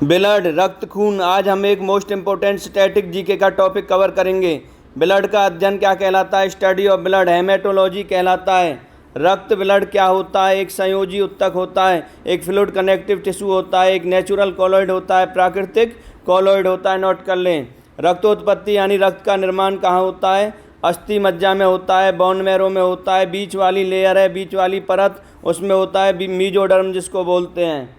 Blood रक्त खून। आज हम एक मोस्ट इम्पोर्टेंट स्टैटिक जीके का टॉपिक कवर करेंगे। ब्लड का अध्ययन क्या कहलाता है? स्टडी ऑफ ब्लड हेमेटोलॉजी कहलाता है। रक्त ब्लड क्या होता है? एक संयोजी उत्तक होता है, एक फ्लूइड कनेक्टिव टिश्यू होता है, एक नेचुरल कॉलॉइड होता है, प्राकृतिक कॉलॉइड होता है। नोट कर लें। रक्तोत्पत्ति यानी रक्त का निर्माण कहाँ होता है? अस्थि मज्जा में होता है, बोन मैरो में होता है, बीच वाली लेयर है, बीच वाली परत उसमें होता है मीजोडर्म जिसको बोलते हैं।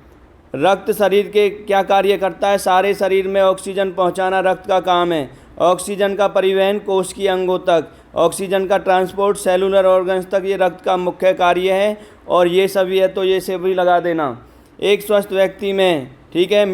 रक्त शरीर के क्या कार्य करता है? सारे शरीर में ऑक्सीजन पहुंचाना रक्त का काम है। ऑक्सीजन का परिवहन कोश की अंगों तक, ऑक्सीजन का ट्रांसपोर्ट सेलुलर ऑर्गन्स तक, ये रक्त का मुख्य कार्य है। और ये सभी है तो ये से भी लगा देना। एक स्वस्थ व्यक्ति में, ठीक है,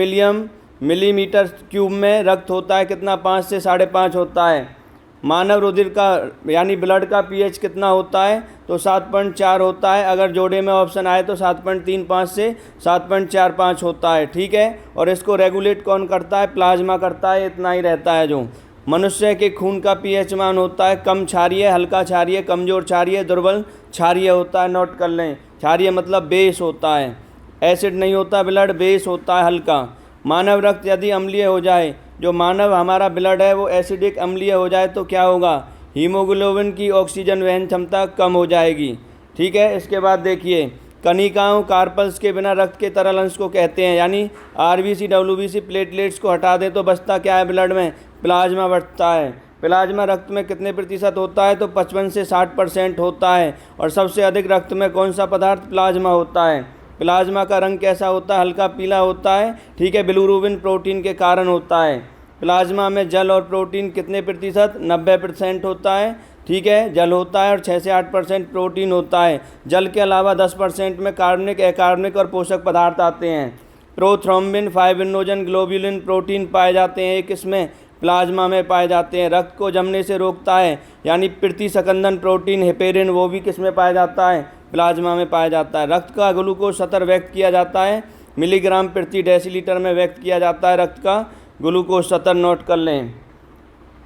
मिलीमीटर क्यूब में रक्त होता है कितना? 5 से 5.5 होता है। मानव रुधिर का यानी ब्लड का पीएच कितना होता है? तो 7.4 होता है। अगर जोड़े में ऑप्शन आए तो 7.35 से 7.45 होता है, ठीक है। और इसको रेगुलेट कौन करता है? प्लाज्मा करता है। इतना ही रहता है। जो मनुष्य के खून का पीएच मान होता है कम क्षारीय, हल्का क्षारीय, कमजोर क्षारीय, दुर्बल क्षारीय होता है। नोट कर लें। क्षारीय मतलब बेस होता है, एसिड नहीं होता ब्लड, बेस होता है हल्का। मानव रक्त यदि अम्लीय हो जाए, जो मानव हमारा ब्लड है वो एसिडिक अम्लीय हो जाए तो क्या होगा? हीमोग्लोबिन की ऑक्सीजन वहन क्षमता कम हो जाएगी, ठीक है। इसके बाद देखिए, कनिकाओं कार्पल्स के बिना रक्त के तरल अंश को कहते हैं, यानी आरबीसी डब्ल्यूबीसी प्लेटलेट्स को हटा दें तो बचता क्या है ब्लड में? प्लाज्मा बचता है। प्लाज्मा रक्त में कितने प्रतिशत होता है? तो 55 से 60% होता है। और सबसे अधिक रक्त में कौन सा पदार्थ? प्लाज्मा होता है। प्लाज्मा का रंग कैसा होता है? हल्का पीला होता है, ठीक है। बिलिरुबिन प्रोटीन के कारण होता है। प्लाज्मा में जल और प्रोटीन कितने प्रतिशत? 90% होता है, ठीक है। जल होता है और 6 से 8% प्रोटीन होता है। जल के अलावा 10% में कार्बनिक, अकार्बनिक और पोषक पदार्थ आते हैं। प्रोथ्रोम्बिन, फाइब्रिनोजन, ग्लोब्यूलिन प्रोटीन पाए जाते हैं, एक इसमें प्लाज्मा में पाए जाते हैं। रक्त को जमने से रोकता है, यानी प्रतिसंकंदन प्रोटीन हेपेरिन, वो भी किस में पाया जाता है? प्लाज्मा में पाया जाता है। रक्त का ग्लूकोज स्तर व्यक्त किया जाता है मिलीग्राम प्रति डेसीलीटर में व्यक्त किया जाता है रक्त का ग्लूकोज स्तर। नोट कर लें।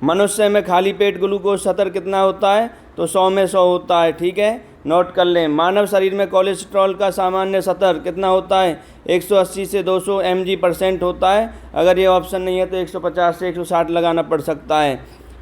मनुष्य में खाली पेट ग्लूकोज स्तर कितना होता है? तो 100 में 100 होता है, ठीक है। नोट कर लें। मानव शरीर में कोलेस्ट्रॉल का सामान्य स्तर कितना होता है? 180 से 200 mg% होता है। अगर ये ऑप्शन नहीं है तो 150 से 160 लगाना पड़ सकता है।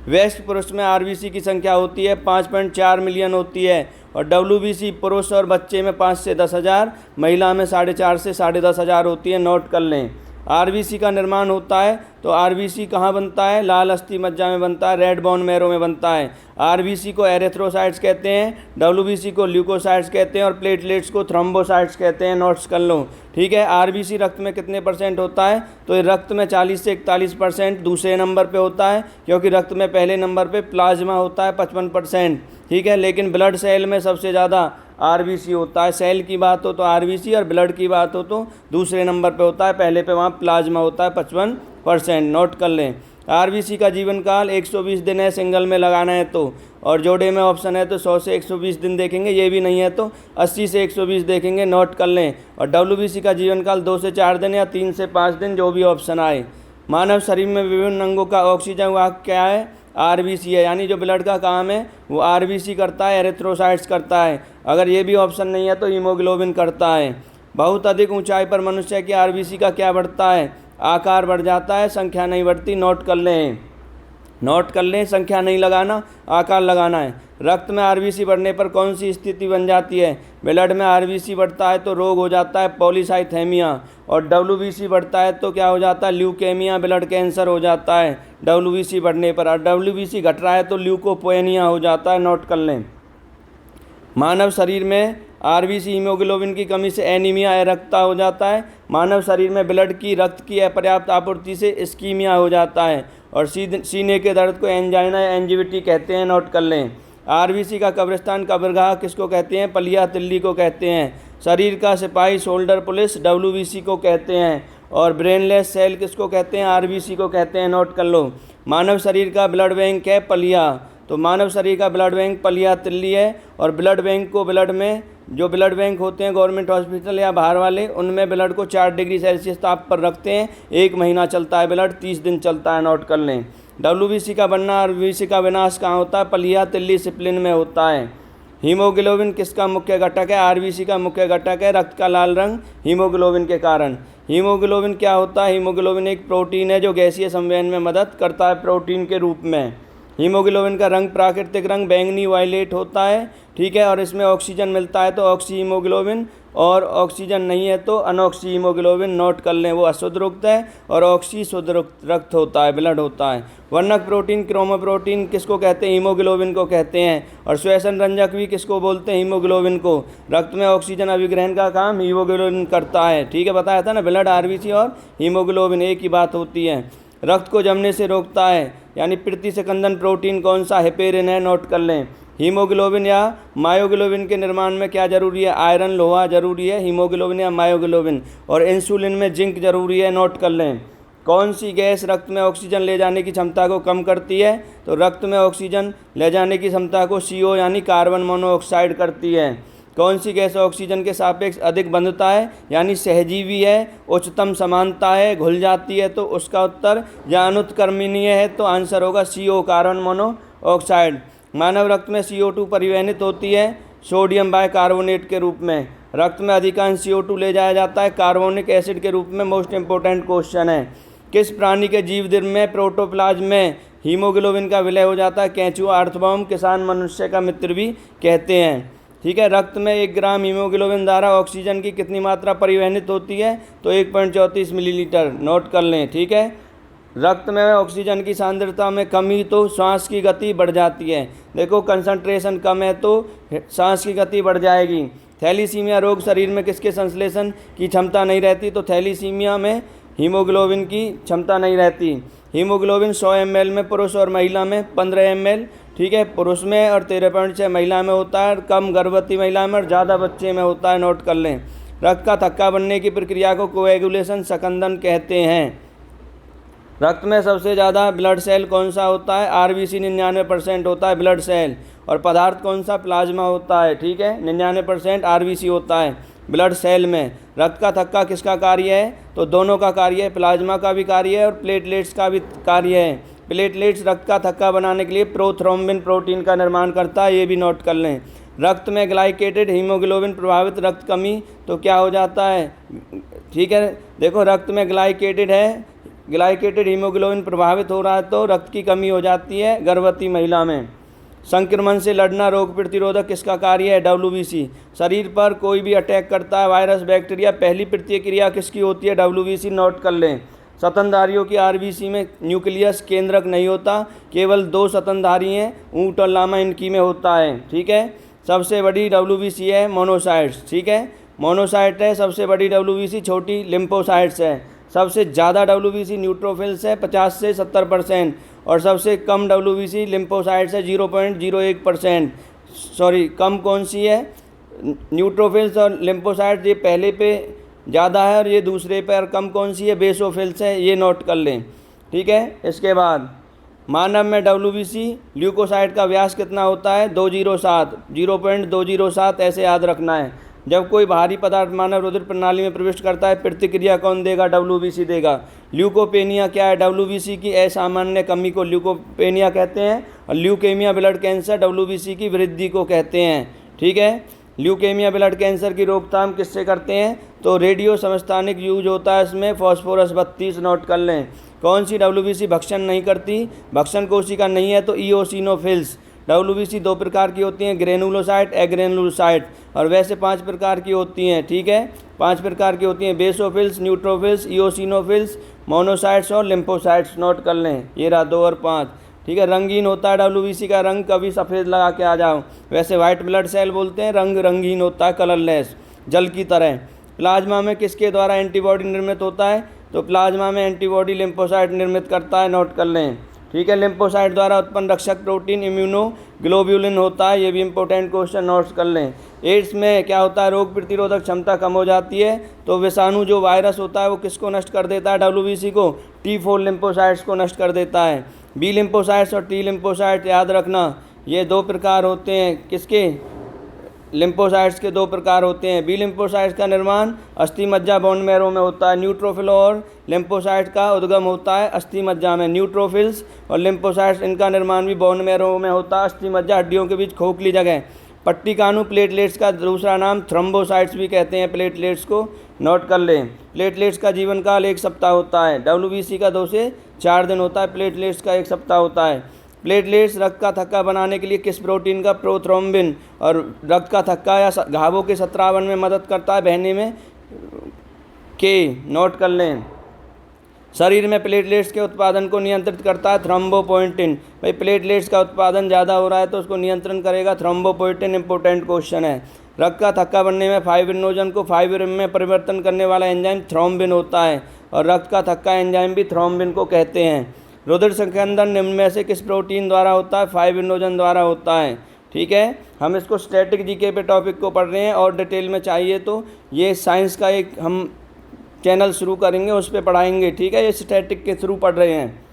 वयस्क पुरुष में आरबीसी की संख्या होती है 5.4 मिलियन होती है। और डब्ल्यूबीसी पुरुष और बच्चे में 5 से 10,000, महिला में 4.5 से 10,500 होती है। नोट कर लें। आरबीसी का निर्माण होता है तो आरबीसी कहाँ बनता है? लाल अस्थि मज्जा में बनता है, रेड बोन मैरो में बनता है। आरबीसी को एरिथ्रोसाइट्स कहते हैं, डब्ल्यूबीसी को ल्यूकोसाइट्स कहते हैं और प्लेटलेट्स को थ्रोम्बोसाइट्स कहते हैं। नोट्स कर लो, ठीक है। आरबीसी रक्त में कितने % होता है? तो ये रक्त में 40 से 41% दूसरे नंबर पे होता है, क्योंकि रक्त में पहले नंबर पे प्लाज्मा होता है 55%, ठीक है। लेकिन ब्लड सेल में सबसे ज़्यादा आरबीसी होता है। सेल की बात हो तो आरबीसी और ब्लड की बात हो तो दूसरे नंबर पे होता है, पहले पे वहाँ प्लाज्मा होता है 55%। नोट कर लें। आरबीसी का जीवन काल 120 दिन है, सिंगल में लगाना है तो। और जोड़े में ऑप्शन है तो 100 से 120 दिन देखेंगे, ये भी नहीं है तो 80 से 120 देखेंगे। नोट कर लें। और डब्ल्यूबीसी का जीवन काल 2 से 4 दिन या 3 से 5 दिन, जो भी ऑप्शन आए। मानव शरीर में विभिन्न अंगों का ऑक्सीजन वाहक क्या है? आरबीसी है, यानी जो ब्लड का काम है वो आरबीसी करता है, एरिथ्रोसाइट्स करता है। अगर ये भी ऑप्शन नहीं है तो हीमोग्लोबिन करता है। बहुत अधिक ऊंचाई पर मनुष्य की आरबीसी का क्या बढ़ता है? आकार बढ़ जाता है, संख्या नहीं बढ़ती। नोट कर लें। नोट कर लें, संख्या नहीं लगाना, आकार लगाना है। रक्त में आरबीसी बढ़ने पर कौन सी स्थिति बन जाती है? ब्लड में आरबीसी बढ़ता है तो रोग हो जाता है पॉलीसाइथेमिया। और डब्ल्यूबीसी बढ़ता है तो क्या हो जाता है? ल्यूकेमिया, ब्लड कैंसर हो जाता है डब्ल्यूबीसी बढ़ने पर। और डब्ल्यूबीसी घट रहा है तो ल्यूकोपोएनिया हो जाता है। नोट कर लें। मानव शरीर में आरबीसी हीमोग्लोबिन की कमी से एनीमिया, अरक्तता हो जाता है। मानव शरीर में ब्लड की रक्त की अपर्याप्त आपूर्ति से इस्कीमिया हो जाता है। और सीने के दर्द को एंजाइना या एंजिविटी कहते हैं। नोट कर लें। आरबीसी का कब्रिस्तान, कब्रगाह किसको कहते हैं? पलिया तिल्ली को कहते हैं। शरीर का सिपाही, शोल्डर पुलिस, डब्ल्यूबीसी को कहते हैं। और ब्रेनलेस सेल किसको कहते हैं? आरबीसी को कहते हैं। नोट कर लो। मानव शरीर का ब्लड बैंक है पलिया, तो मानव शरीर का ब्लड बैंक पलिया तिल्ली है। और ब्लड बैंक को, ब्लड में जो ब्लड बैंक होते हैं गवर्नमेंट हॉस्पिटल या बाहर वाले, उनमें ब्लड को 4 डिग्री सेल्सियस ताप पर रखते हैं। 1 महीना चलता है ब्लड, 30 दिन चलता है। नोट कर लें। डब्ल्यूबीसी का बनना, आरबीसी का विनाश कहाँ होता है? पलिया तिल्ली सिप्लिन में होता है। हीमोग्लोबिन किसका मुख्य घटक है? आरबीसी का मुख्य घटक है। रक्त का लाल रंग हीमोग्लोबिन के कारण। हीमोग्लोबिन क्या होता है? हीमोग्लोबिन एक प्रोटीन है जो गैसीय संवहन में मदद करता है प्रोटीन के रूप में। हीमोग्लोबिन का रंग प्राकृतिक रंग बैंगनी वायलेट होता है, ठीक है, और इसमें ऑक्सीजन मिलता है तो ऑक्सी हीमोग्लोबिन, और ऑक्सीजन नहीं है तो अनऑक्सी हीमोग्लोबिन। नोट कर लें, वो अशुद्ध रक्त है और ऑक्सी शुद्ध रक्त होता है, ब्लड होता है। वर्णक प्रोटीन क्रोमोप्रोटीन किसको कहते हैं? हीमोग्लोबिन को कहते हैं। और श्वसन रंजक भी किसको बोलते हैं? हीमोग्लोबिन को। रक्त में ऑक्सीजन अभिग्रहण का काम हीमोग्लोबिन करता है, ठीक है, बताया था ना, ब्लड आरबीसी और हीमोग्लोबिन एक ही बात होती है। रक्त को जमने से रोकता है, यानी प्रतिसंकंदन प्रोटीन कौन सा? हेपेरिन है, नोट कर लें। हीमोग्लोबिन या मायोग्लोबिन के निर्माण में क्या जरूरी है? आयरन लोहा जरूरी है, हीमोग्लोबिन या मायोग्लोबिन। और इंसुलिन में जिंक जरूरी है, नोट कर लें। कौन सी गैस रक्त में ऑक्सीजन ले जाने की क्षमता को कम करती है? तो रक्त में ऑक्सीजन ले जाने की क्षमता को CO यानी कार्बन मोनोऑक्साइड करती है। कौन सी गैस ऑक्सीजन के सापेक्ष अधिक बंधता है, यानी सहजीवी है, उच्चतम समानता है, घुल जाती है? तो उसका उत्तर, या अनुत्क्रमणीय है, तो आंसर होगा CO कार्बन मोनोऑक्साइड। मानव रक्त में CO2 परिवहनित होती है सोडियम बाइकार्बोनेट के रूप में। रक्त में अधिकांश CO2 ले जाया जाता है कार्बोनिक एसिड के रूप में। मोस्ट इंपोर्टेंट क्वेश्चन है, किस प्राणी के जीव द्रव्य में प्रोटोप्लाज्म में हीमोग्लोबिन का विलय हो जाता है? केंचुआ, अर्थवर्म, किसान मनुष्य का मित्र भी कहते हैं, ठीक है। रक्त में 1 ग्राम हीमोग्लोबिन द्वारा ऑक्सीजन की कितनी मात्रा परिवहनित होती है? तो 1.34 मिलीलीटर, नोट कर लें, ठीक है। रक्त में ऑक्सीजन की सांद्रता में कमी तो श्वास की गति बढ़ जाती है। देखो, कंसंट्रेशन कम है तो सांस की गति बढ़ जाएगी। थैलीसीमिया रोग शरीर में किसके संश्लेषण की क्षमता नहीं रहती? तो थैलीसीमिया में हीमोग्लोबिन की क्षमता नहीं रहती। हीमोग्लोबिन 100 ml में पुरुष और महिला में 15 ml, ठीक है, पुरुष में, और 13.6 महिला में होता है। कम गर्भवती महिला में और ज़्यादा बच्चे में होता है, नोट कर लें। रक्त का थक्का बनने की प्रक्रिया को कोएगुलेशन संकंदन कहते हैं। रक्त में सबसे ज़्यादा ब्लड सेल कौन सा होता है? RBC 99% होता है ब्लड सेल। और पदार्थ कौन सा? प्लाज्मा होता है, ठीक है, 99% RBC होता है ब्लड सेल में। रक्त का थक्का किसका कार्य है? तो दोनों का कार्य है, प्लाज्मा का भी कार्य है और प्लेटलेट्स का भी कार्य है। प्लेटलेट्स रक्त का थक्का बनाने के लिए प्रोथ्रोम्बिन प्रोटीन का निर्माण करता है, ये भी नोट कर लें। रक्त में ग्लाइकेटेड हीमोग्लोबिन प्रभावित रक्त कमी तो क्या हो जाता है? ठीक है, देखो, रक्त में ग्लाइकेटेड हीमोग्लोबिन प्रभावित हो रहा है तो रक्त की कमी हो जाती है गर्भवती महिला में। संक्रमण से लड़ना रोग प्रतिरोधक किसका कार्य है? WBC। शरीर पर कोई भी अटैक करता है, वायरस, बैक्टीरिया, पहली प्रतिक्रिया किसकी होती है? WBC, नोट कर लें। स्तनधारियों की RBC में न्यूक्लियस केंद्रक नहीं होता, केवल 2 स्तनधारी हैं, ऊँट और लामा, इनकी में होता है, ठीक है। सबसे बड़ी WBC है मोनोसाइट्स, ठीक है, मोनोसाइट है सबसे बड़ी WBC, छोटी लिम्फोसाइट्स है। सबसे ज़्यादा WBC न्यूट्रोफिल्स है 50 से 70%, और सबसे कम WBC लिम्फोसाइट्स है 0.01%। सॉरी, कम कौन सी है? न्यूट्रोफिल्स और लिम्फोसाइट्स, ये पहले पे ज़्यादा है और ये दूसरे पे, और कम कौन सी है? बेसोफिल्स है, ये नोट कर लें, ठीक है। इसके बाद मानव में WBC ल्यूकोसाइट का व्यास कितना होता है? 0.207, ऐसे याद रखना है। जब कोई भारी पदार्थ मानव रुधिर प्रणाली में प्रविष्ट करता है, प्रतिक्रिया कौन देगा? WBC देगा। ल्यूकोपेनिया क्या है? WBC की असामान्य कमी को ल्यूकोपेनिया कहते हैं, और ल्यूकेमिया ब्लड कैंसर WBC की वृद्धि को कहते हैं, ठीक है। ल्यूकेमिया ब्लड कैंसर की रोकथाम किससे करते हैं? तो रेडियो समस्थानिक यूज होता है इसमें, फॉस्फोरस 32, नोट कर लें। कौन सी WBC भक्षण नहीं करती? भक्षण कोशिका नहीं है तो इओसिनोफिल्स। WBC 2 प्रकार की होती हैं, ग्रेनुलोसाइट, एग्रेनुलोसाइट, और वैसे 5 प्रकार की होती हैं, ठीक है, 5 प्रकार की होती हैं, बेसोफिल्स, न्यूट्रोफिल्स, इओसिनोफिल्स, मोनोसाइट्स और लिम्फोसाइट्स, नोट कर लें। ये रहा 2 और 5, ठीक है। रंगीन होता है WBC का रंग, कभी सफ़ेद लगा के आ जाओ, वैसे वाइट ब्लड सेल बोलते हैं, रंग रंगीन होता है, कलरलेस, जल की तरह। प्लाज्मा में किसके द्वारा एंटीबॉडी निर्मित होता है? तो प्लाज्मा में एंटीबॉडी लिम्फोसाइट निर्मित करता है, नोट कर लें, ठीक है। लिम्फोसाइट द्वारा उत्पन्न रक्षक प्रोटीन इम्यूनोग्लोब्यूलिन होता है, ये भी इंपॉर्टेंट क्वेश्चन, नोट्स कर लें। एड्स में क्या होता है? रोग प्रतिरोधक क्षमता कम हो जाती है, तो विषाणु जो वायरस होता है वो किसको नष्ट कर देता है? WBC को, T4 लिम्फोसाइट्स को नष्ट कर देता है। B लिम्फोसाइट्स और T लिम्फोसाइट याद रखना, ये 2 प्रकार होते हैं, किसके? लिम्फोसाइट्स के 2 प्रकार होते हैं। B लिम्फोसाइट्स का निर्माण अस्थि मज्जा बोन मैरो में होता है। न्यूट्रोफिल और लिम्फोसाइट का उद्गम होता है अस्थि मज्जा में। न्यूट्रोफिल्स और लिम्फोसाइट्स, इनका निर्माण भी बोन मैरो में होता है, अस्थि मज्जा, हड्डियों के बीच खोखली जगह। पट्टिकानु प्लेटलेट्स का दूसरा नाम थ्रोम्बोसाइट्स भी कहते हैं। प्लेटलेट्स को नोट कर लें। प्लेटलेट्स का जीवन काल 1 सप्ताह होता है। WBC का 2 से 4 दिन होता है। प्लेटलेट्स का 1 सप्ताह होता है। प्लेटलेट्स रक्त का थक्का बनाने के लिए किस प्रोटीन का, प्रोथ्रोम्बिन, और रक्त का थक्का या घावों के सत्रावन में मदद करता है, बहने में के नोट कर लें। शरीर में प्लेटलेट्स के उत्पादन को नियंत्रित करता है थ्रोम्बोपोएटिन। भाई प्लेटलेट्स का उत्पादन ज़्यादा हो रहा है तो उसको नियंत्रण करेगा थ्रोम्बोपोएटिन। इंपॉर्टेंट क्वेश्चन है। रक्त का थक्का बनने में फाइब्रिनोजन को फाइब्रिन में परिवर्तन करने वाला एंजाइम थ्रोम्बिन होता है, और रक्त का थक्का एंजाइम भी थ्रोम्बिन को कहते हैं। रुधिर संकेंद्रण निम्न में से किस प्रोटीन द्वारा होता है, फाइब्रिनोजन द्वारा होता है। ठीक है, हम इसको स्टैटिक जीके पे टॉपिक को पढ़ रहे हैं, और डिटेल में चाहिए तो ये साइंस का एक हम चैनल शुरू करेंगे, उस पर पढ़ाएंगे। ठीक है, ये स्टैटिक के थ्रू पढ़ रहे हैं।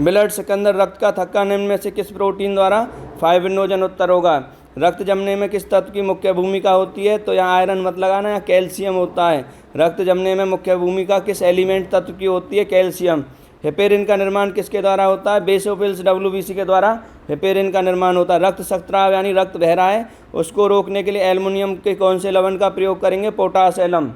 ब्लड सिकंदर रक्त का थक्का निम्न में से किस प्रोटीन द्वारा, फाइब्रिनोजन उत्तर होगा। रक्त जमने में किस तत्व की मुख्य भूमिका होती है, तो यहाँ आयरन मत लगाना, यहाँ कैल्शियम होता है। रक्त जमने में मुख्य भूमिका किस एलिमेंट तत्व की होती है, कैल्शियम। हेपेरिन का निर्माण किसके द्वारा होता है, बेसोफिल्स WBC के द्वारा हेपेरिन का निर्माण होता है। रक्त स्राव यानी रक्त बह रहा है, उसको रोकने के लिए एल्युमिनियम के कौन से लवण का प्रयोग करेंगे, पोटास एलम।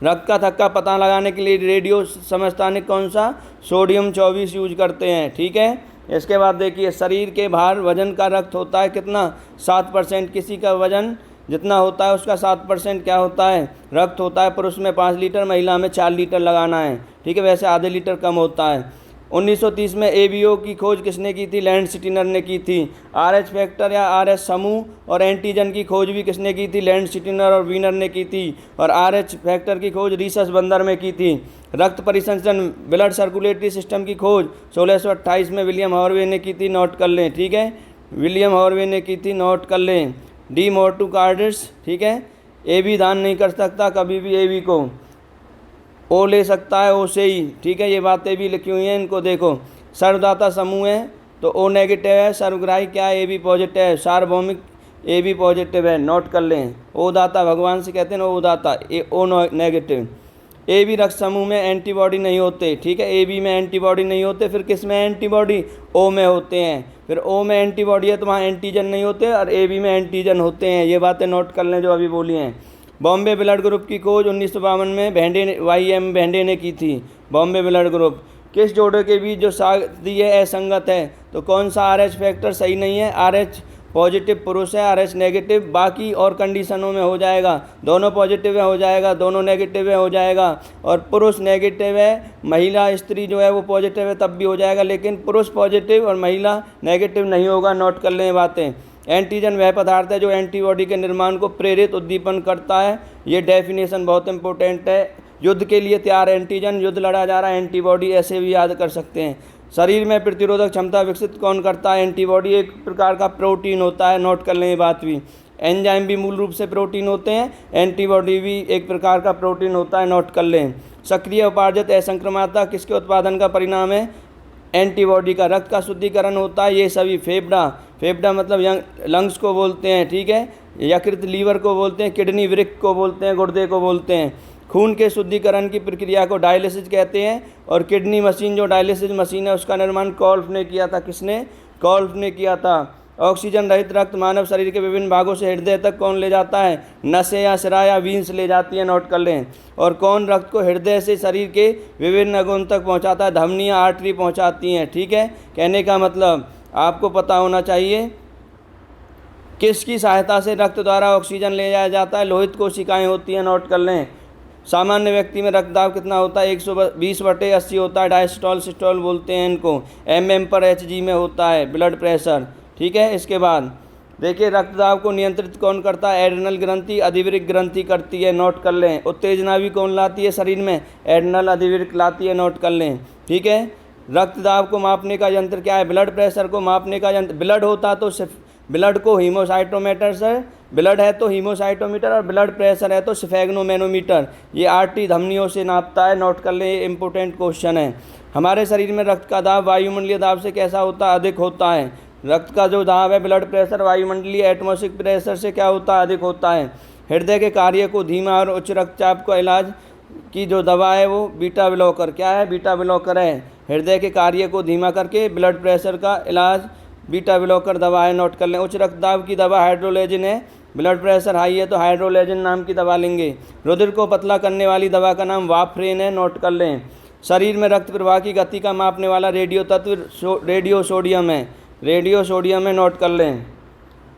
रक्त का थक्का पता लगाने के लिए रेडियो समस्थानिक कौन सा, सोडियम 24 यूज करते हैं। ठीक है, इसके बाद देखिए शरीर के भार वजन का रक्त होता है कितना, 7%। किसी का वजन जितना होता है उसका 7% क्या होता है, रक्त होता है। पुरुष में 5 लीटर, महिला में 4 लीटर लगाना है। ठीक है, वैसे आधे लीटर कम होता है। 1930 में ABO की खोज किसने की थी, लैंडस्टीनर ने की थी। RH फैक्टर या RH समूह और एंटीजन की खोज भी किसने की थी, लैंडस्टीनर और वीनर ने की थी। और RH फैक्टर की खोज रिसर्च बंदर में की थी। रक्त परिसंचरण ब्लड सर्कुलेटरी सिस्टम की खोज 1628 में विलियम हार्वे ने की थी, नोट कर लें। ठीक है, विलियम हार्वे ने की थी, नोट कर लें। डी मोर्टू कार्डिस। ठीक है, AB दान नहीं कर सकता कभी भी, AB को ओ ले सकता है, ओ से ही। ठीक है, ये बातें भी लिखी हुई हैं, इनको देखो। सर्वदाता समूह है तो O नेगेटिव है, सर्वग्राही क्या है, AB पॉजिटिव है, सार्वभौमिक AB पॉजिटिव है, नोट कर लें। ओ दाता भगवान से कहते हैं, ओ दाता, O नेगेटिव। AB रक्त समूह में एंटीबॉडी नहीं होते। ठीक है, AB में एंटीबॉडी नहीं होते, फिर किस में एंटीबॉडी, O में होते हैं। फिर O में एंटीबॉडी है तो वहाँ एंटीजन नहीं होते, और AB में एंटीजन होते हैं। ये बातें नोट कर लें जो अभी बोली हैं। बॉम्बे ब्लड ग्रुप की खोज 1952 में YM भेंडे ने की थी। बॉम्बे ब्लड ग्रुप किस जोड़े के बीच जो शादी है असंगत है, तो कौन सा RH फैक्टर सही नहीं है, RH पॉजिटिव पुरुष है, RH नेगेटिव। बाकी और कंडीशनों में हो जाएगा, दोनों पॉजिटिव है हो जाएगा, दोनों नेगेटिव है हो जाएगा, और पुरुष नेगेटिव है, महिला स्त्री जो है वो पॉजिटिव है तब भी हो जाएगा, लेकिन पुरुष पॉजिटिव और महिला नेगेटिव नहीं होगा। नोट कर लें बातें। एंटीजन वह पदार्थ है जो एंटीबॉडी के निर्माण को प्रेरित उद्दीपन करता है। ये डेफिनेशन बहुत इंपॉर्टेंट है। युद्ध के लिए तैयार एंटीजन, युद्ध लड़ा जा रहा है, एंटीबॉडी, ऐसे भी याद कर सकते हैं। शरीर में प्रतिरोधक क्षमता विकसित कौन करता है, एंटीबॉडी एक प्रकार का प्रोटीन होता है, नोट कर लें ये बात भी। एंजाइम भी मूल रूप से प्रोटीन होते हैं, एंटीबॉडी भी एक प्रकार का प्रोटीन होता है, नोट कर लें। सक्रिय उपार्जित असंक्रमणता किसके उत्पादन का परिणाम है, एंटीबॉडी का। रक्त का शुद्धिकरण होता है ये सभी फेफड़ा मतलब लंग्स को बोलते हैं। ठीक है, यकृत लीवर को बोलते हैं, किडनी वृक्क को बोलते हैं, गुर्दे को बोलते हैं। खून के शुद्धिकरण की प्रक्रिया को डायलिसिस कहते हैं, और किडनी मशीन जो डायलिसिस मशीन है उसका निर्माण कॉल्फ ने किया था। किसने, कॉल्फ ने किया था। ऑक्सीजन रहित रक्त मानव शरीर के विभिन्न भागों से हृदय तक कौन ले जाता है, नसें या सिरा या वीन्स ले जाती हैं, नोट कर लें। और कौन रक्त को हृदय से शरीर के विभिन्न अंगों तक पहुंचाता है, धमनियाँ आर्टरी पहुंचाती हैं। ठीक है, कहने का मतलब आपको पता होना चाहिए किसकी सहायता से रक्त द्वारा ऑक्सीजन ले जाया जाता है, लोहित कोशिकाएं होती हैं, नोट कर लें। सामान्य व्यक्ति में रक्तदाब कितना होता है, 120/80 होता है, डायस्टोल सिस्टोल बोलते हैं इनको। mm/Hg में होता है ब्लड प्रेशर। ठीक है, इसके बाद देखिए रक्तदाब को नियंत्रित कौन करता है, एड्रिनल ग्रंथि, अधिवृक्क ग्रंथि करती है, नोट कर लें। उत्तेजना भी कौन लाती है शरीर में, एड्रिनल अधिवृक्क लाती है, नोट कर लें। ठीक है, रक्तदाब को मापने का यंत्र क्या है, ब्लड प्रेशर को मापने का यंत्र। ब्लड होता तो सिर्फ ब्लड को हीमोसाइटोमीटर से, ब्लड है तो हीमोसाइटोमीटर, और ब्लड प्रेशर है तो स्फेग्नोमेनोमीटर। ये आर्टरी धमनियों से नापता है, नोट कर लें, ये इंपॉर्टेंट क्वेश्चन है। हमारे शरीर में रक्त का दाब वायुमंडलीय दाब से कैसा होता है, अधिक होता है। रक्त का जो दाब है ब्लड प्रेशर वायुमंडलीय एटमॉस्फेरिक प्रेशर से क्या होता है, अधिक होता है। हृदय के कार्य को धीमा और उच्च रक्तचाप को इलाज की जो दवा है वो बीटा ब्लॉकर, क्या है, बीटा ब्लॉकर है। हृदय के कार्य को धीमा करके ब्लड प्रेशर का इलाज बीटा ब्लॉकर दवा है, नोट कर लें। उच्च रक्तदाब की दवा हाइड्रोलेजिन है, ब्लड प्रेशर हाई है तो हाइड्रोलेजिन नाम की दवा लेंगे। रुधिर को पतला करने वाली दवा का नाम वाफरेन है, नोट कर लें। शरीर में रक्त प्रवाह की गति का मापने वाला रेडियो तत्व रेडियो सोडियम है, नोट कर लें।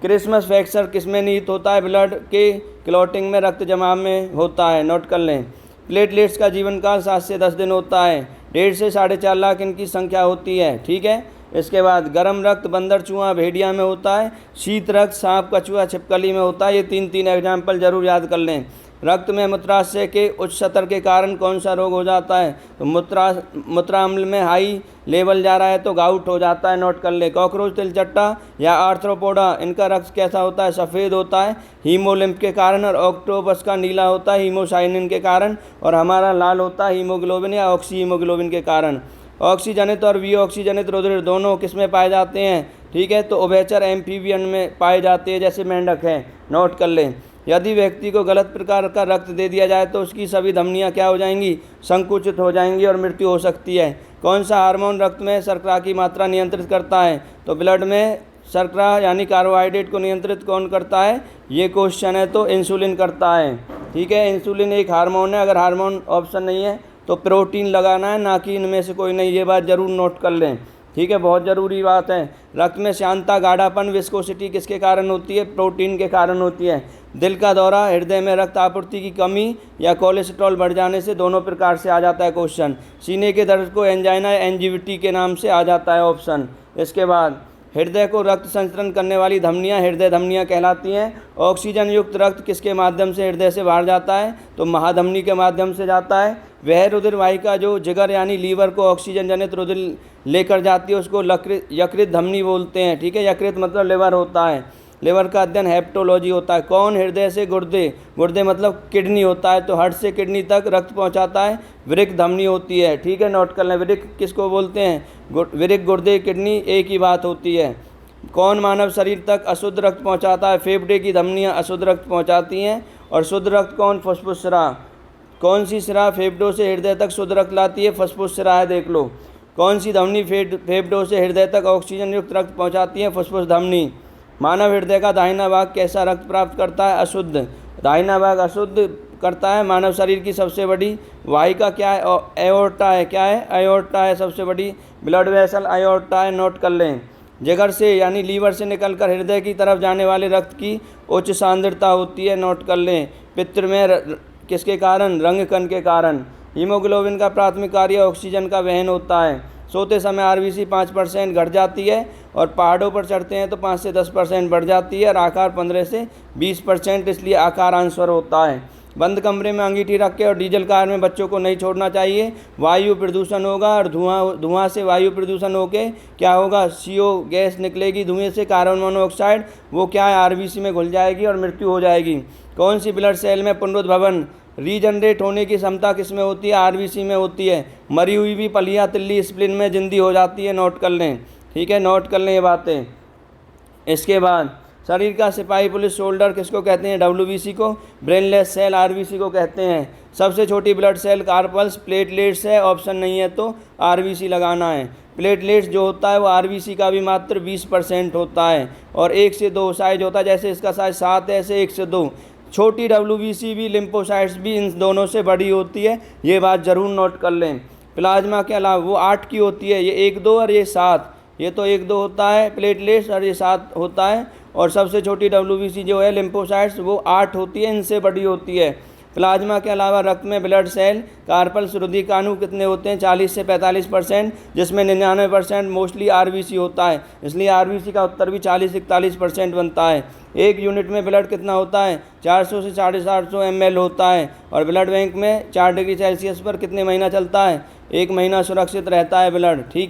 क्रिसमस फैक्टर किसमें निहित होता है? ब्लड के क्लॉटिंग में, रक्त जमाव में होता है, नोट कर लें। प्लेटलेट्स का जीवन काल 7 से 10 दिन होता है। 1.5 से 4.5 लाख इनकी संख्या होती है, ठीक है। इसके बाद गर्म रक्त बंदर, चूहा, भेड़िया में होता है। शीत रक्त सांप, कछुआ, छिपकली में होता है। ये 3 एग्जाम्पल जरूर याद कर लें। रक्त में मूत्राशय के उच्च स्तर के कारण कौन सा रोग हो जाता है? तो मूत्राम्ल में हाई लेवल जा रहा है तो गाउट हो जाता है, नोट कर ले। कॉकरोच, तिलचट्टा या आर्थ्रोपोडा, इनका रक्त कैसा होता है? सफ़ेद होता है, हीमोलिम्फ के कारण। और ऑक्टोपस का नीला होता है हीमोसाइनिन के कारण, और हमारा लाल होता है हीमोग्लोबिन या ऑक्सी हीमोग्लोबिन के कारण। ऑक्सीजनित और विऑक्सीजनित रुधिर दोनों किसमें पाए जाते हैं? ठीक है, तो उभयचर एम्फीबियन में पाए जाते हैं, जैसे मेंढक है, नोट कर लें। यदि व्यक्ति को गलत प्रकार का रक्त दे दिया जाए तो उसकी सभी धमनियां क्या हो जाएंगी? संकुचित हो जाएंगी और मृत्यु हो सकती है। कौन सा हार्मोन रक्त में शर्करा की मात्रा नियंत्रित करता है? तो ब्लड में शर्करा यानी कार्बोहाइड्रेट को नियंत्रित कौन करता है? ये क्वेश्चन है, तो इंसुलिन करता है, ठीक है। इंसुलिन एक हार्मोन है। अगर हार्मोन ऑप्शन नहीं है तो प्रोटीन लगाना है, ना कि इनमें से कोई नहीं। ये बात जरूर नोट कर लें, ठीक है, बहुत ज़रूरी बात है। रक्त में श्यानता, गाढ़ापन, विस्कोसिटी किसके कारण होती है? प्रोटीन के कारण होती है। दिल का दौरा, हृदय में रक्त आपूर्ति की कमी या कोलेस्ट्रॉल बढ़ जाने से, दोनों प्रकार से आ जाता है क्वेश्चन। सीने के दर्द को एंजाइना, एंजिविटी के नाम से आ जाता है ऑप्शन। इसके बाद हृदय को रक्त संचरण करने वाली धमनियां हृदय धमनियां कहलाती हैं। ऑक्सीजन युक्त रक्त किसके माध्यम से हृदय से बाहर जाता है? तो महाधमनी के माध्यम से जाता है। वह रुधिर वाहिका जो जिगर यानी लीवर को ऑक्सीजन जनित रुधिर लेकर जाती है उसको यकृत धमनी बोलते हैं, ठीक है। यकृत मतलब लिवर होता है। लिवर का अध्ययन हेप्टोलॉजी होता है। कौन हृदय से गुर्दे मतलब किडनी होता है, तो हार्ट से किडनी तक रक्त पहुंचाता है? वृक्क धमनी होती है, ठीक है, नोट कर लें। वृक्क किसको बोलते हैं? वृक्क, गुर्दे, किडनी एक ही बात होती है। कौन मानव शरीर तक अशुद्ध रक्त पहुंचाता है? फेफड़े की धमनियां अशुद्ध रक्त पहुंचाती हैं। और शुद्ध रक्त कौन? फुफ्फुस सिरा। कौन सी सिरा फेफड़ों से हृदय तक शुद्ध रक्त लाती है? फुफ्फुस सिरा है, देख लो। कौन सी धमनी फेफड़ों से हृदय तक ऑक्सीजन युक्त रक्त पहुंचाती है? फुफ्फुस धमनी। मानव हृदय का दाहिना भाग कैसा रक्त प्राप्त करता है? अशुद्ध। दाहिना भाग अशुद्ध करता है। मानव शरीर की सबसे बड़ी वाहिका क्या है? एओर्टा है। क्या है? एओर्टा है सबसे बड़ी ब्लड वेसल, एओर्टा है, नोट कर लें। जिगर से यानी लीवर से निकलकर हृदय की तरफ जाने वाले रक्त की उच्च सांद्रता होती है, नोट कर लें। पित्त में किसके कारण? रंग कण के कारण। हीमोग्लोबिन का प्राथमिक कार्य ऑक्सीजन का वहन होता है। सोते समय आरबीसी 5% घट जाती है और पहाड़ों पर चढ़ते हैं तो 5 से 10% बढ़ जाती है और आकार 15 से 20%, इसलिए आकार आंसर होता है। बंद कमरे में अंगीठी रख के और डीजल कार में बच्चों को नहीं छोड़ना चाहिए। वायु प्रदूषण होगा और धुआं से वायु प्रदूषण होके क्या होगा? CO गैस निकलेगी धुएं से, कार्बन मोनोऑक्साइड, वो क्या है? आरबीसी में घुल जाएगी और मृत्यु हो जाएगी। कौन सी ब्लड सेल में पुनरुद्भवन रीजनरेट होने की क्षमता किसमें होती है? आरबीसी में होती है। मरी हुई भी पलिया तिल्ली स्प्लिन में जिंदी हो जाती है, नोट कर लें, ठीक है, नोट कर लें ये बातें। इसके बाद शरीर का सिपाही पुलिस शोल्डर किसको कहते हैं? WBC को। ब्रेनलेस सेल RBC को कहते हैं। सबसे छोटी ब्लड सेल कार्पल्स प्लेटलेट्स है, ऑप्शन नहीं है तो RBC लगाना है। प्लेटलेट्स जो होता है वो RBC का भी मात्र 20% होता है और 1 से 2 साइज होता है। जैसे इसका साइज 7 है, ऐसे 1 से 2। छोटी WBC भी, लिम्फोसाइट्स भी इन दोनों से बड़ी होती है, ये बात ज़रूर नोट कर लें। प्लाज्मा के अलावा वो 8 की होती है, ये 1, 2 और ये 7। ये तो 1, 2 होता है प्लेटलेट्स और ये 7 होता है। और सबसे छोटी WBC जो है लिम्फोसाइट्स वो 8 होती है, इनसे बड़ी होती है। प्लाज्मा के अलावा रक्त में ब्लड सेल कार्पल्स रुधिकाणु कितने होते हैं? 40 से 45%, जिसमें 99% मोस्टली RBC होता है, इसलिए RBC का उत्तर भी 40-41% बनता है। 1 यूनिट में ब्लड कितना होता है? 400 से 450 ml होता है। और ब्लड बैंक में 4 डिग्री सेल्सियस पर कितने महीना चलता है? 1 महीना सुरक्षित रहता है ब्लड, ठीक।